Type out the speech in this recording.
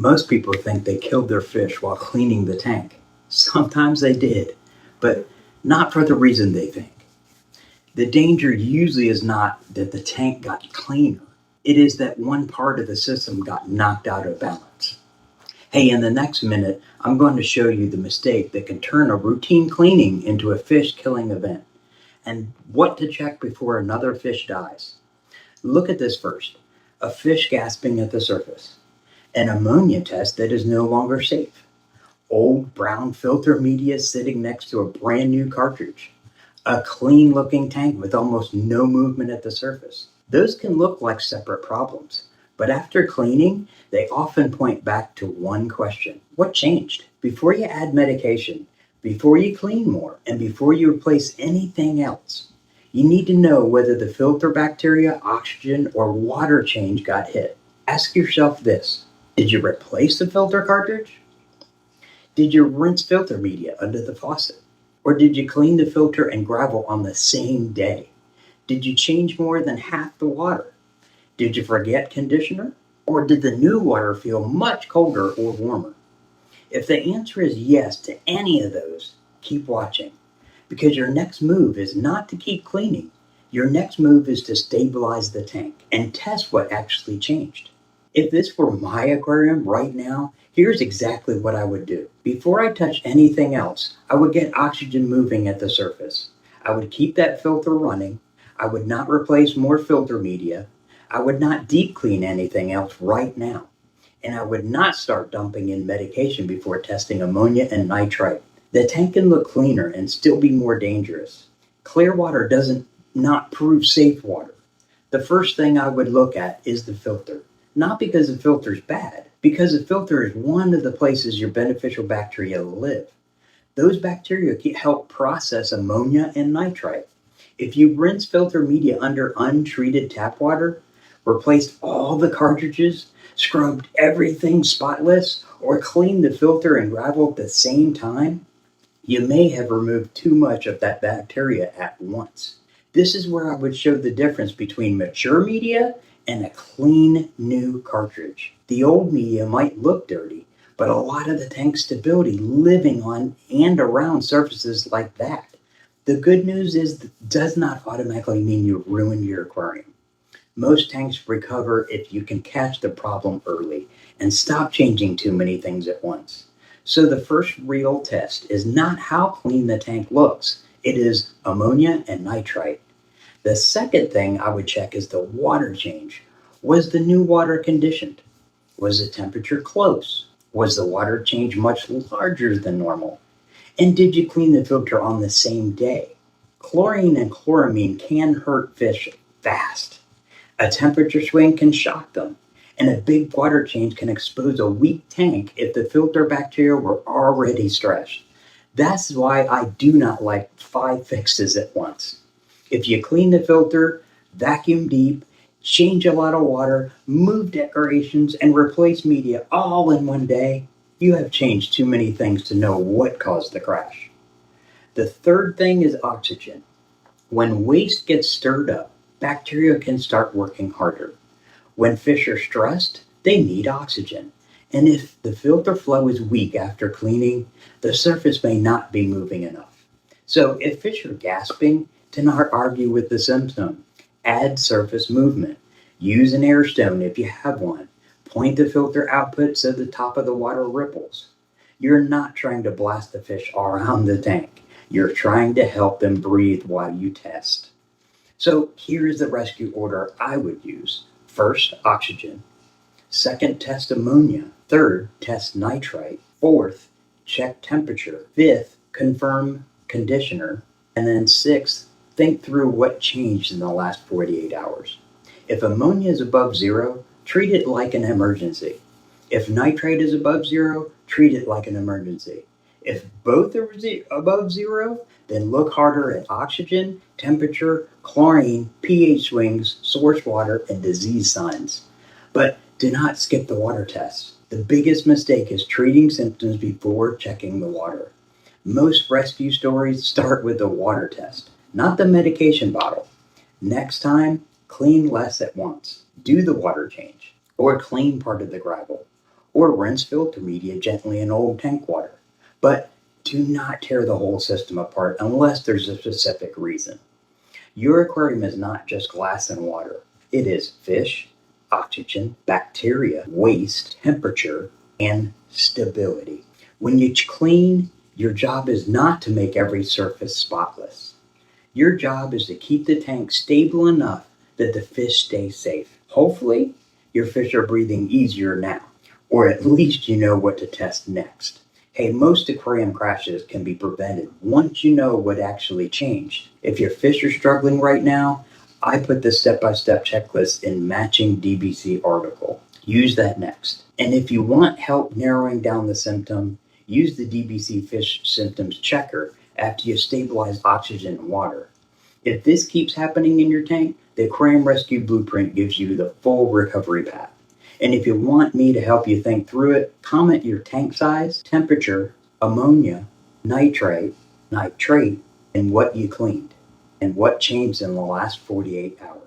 Most people think they killed their fish while cleaning the tank. Sometimes they did, but not for the reason they think. The danger usually is not that the tank got cleaner. It is that one part of the system got knocked out of balance. Hey, in the next minute, I'm going to show you the mistake that can turn a routine cleaning into a fish killing event, and what to check before another fish dies. Look at this first. A fish gasping at the surface. An ammonia test that is no longer safe. Old brown filter media sitting next to a brand new cartridge. A clean looking tank with almost no movement at the surface. Those can look like separate problems, but after cleaning, they often point back to one question. What changed? Before you add medication, before you clean more, and before you replace anything else, you need to know whether the filter bacteria, oxygen, or water change got hit. Ask yourself this. Did you replace the filter cartridge? Did you rinse filter media under the faucet? Or did you clean the filter and gravel on the same day? Did you change more than half the water? Did you forget conditioner? Or did the new water feel much colder or warmer? If the answer is yes to any of those, keep watching. Because your next move is not to keep cleaning. Your next move is to stabilize the tank and test what actually changed. If this were my aquarium right now, here's exactly what I would do. Before I touch anything else, I would get oxygen moving at the surface. I would keep that filter running. I would not replace more filter media. I would not deep clean anything else right now. And I would not start dumping in medication before testing ammonia and nitrite. The tank can look cleaner and still be more dangerous. Clear water doesn't not prove safe water. The first thing I would look at is the filter. Not because the filter is bad, because the filter is one of the places your beneficial bacteria live. Those bacteria can help process ammonia and nitrite. If you rinse filter media under untreated tap water, replaced all the cartridges, scrubbed everything spotless, or cleaned the filter and gravel at the same time, you may have removed too much of that bacteria at once. This is where I would show the difference between mature media and a clean new cartridge. The old media might look dirty, but a lot of the tank stability living on and around surfaces like that. The good news is that does not automatically mean you ruined your aquarium. Most tanks recover if you can catch the problem early and stop changing too many things at once. So the first real test is not how clean the tank looks. It is ammonia and nitrite. The second thing I would check is the water change. Was the new water conditioned? Was the temperature close? Was the water change much larger than normal? And did you clean the filter on the same day? Chlorine and chloramine can hurt fish fast. A temperature swing can shock them. And a big water change can expose a weak tank if the filter bacteria were already stressed. That's why I do not like 5 fixes at once. If you clean the filter, vacuum deep, change a lot of water, move decorations, and replace media all in one day, you have changed too many things to know what caused the crash. The third thing is oxygen. When waste gets stirred up, bacteria can start working harder. When fish are stressed, they need oxygen. And if the filter flow is weak after cleaning, the surface may not be moving enough. So if fish are gasping, do not argue with the symptom. Add surface movement. Use an air stone if you have one. Point the filter output so the top of the water ripples. You're not trying to blast the fish all around the tank. You're trying to help them breathe while you test. So here is the rescue order I would use. First, oxygen. Second, test ammonia. Third, test nitrite. Fourth, check temperature. Fifth, confirm conditioner. And then sixth, think through what changed in the last 48 hours. If ammonia is above 0, treat it like an emergency. If nitrite is above 0, treat it like an emergency. If both are above 0, then look harder at oxygen, temperature, chlorine, pH swings, source water, and disease signs. But do not skip the water tests. The biggest mistake is treating symptoms before checking the water. Most rescue stories start with the water test, not the medication bottle. Next time, clean less at once. Do the water change, or clean part of the gravel, or rinse filter media gently in old tank water. But do not tear the whole system apart unless there's a specific reason. Your aquarium is not just glass and water. It is fish, oxygen, bacteria, waste, temperature, and stability. When you clean, your job is not to make every surface spotless. Your job is to keep the tank stable enough that the fish stay safe. Hopefully, your fish are breathing easier now, or at least you know what to test next. Hey, most aquarium crashes can be prevented once you know what actually changed. If your fish are struggling right now, I put the step-by-step checklist in matching DBC article. Use that next. And if you want help narrowing down the symptom, use the DBC fish symptoms checker after you stabilize oxygen and water. If this keeps happening in your tank, the Aquarium Rescue Blueprint gives you the full recovery path. And if you want me to help you think through it, comment your tank size, temperature, ammonia, nitrate, nitrate, and what you cleaned, and what changed in the last 48 hours.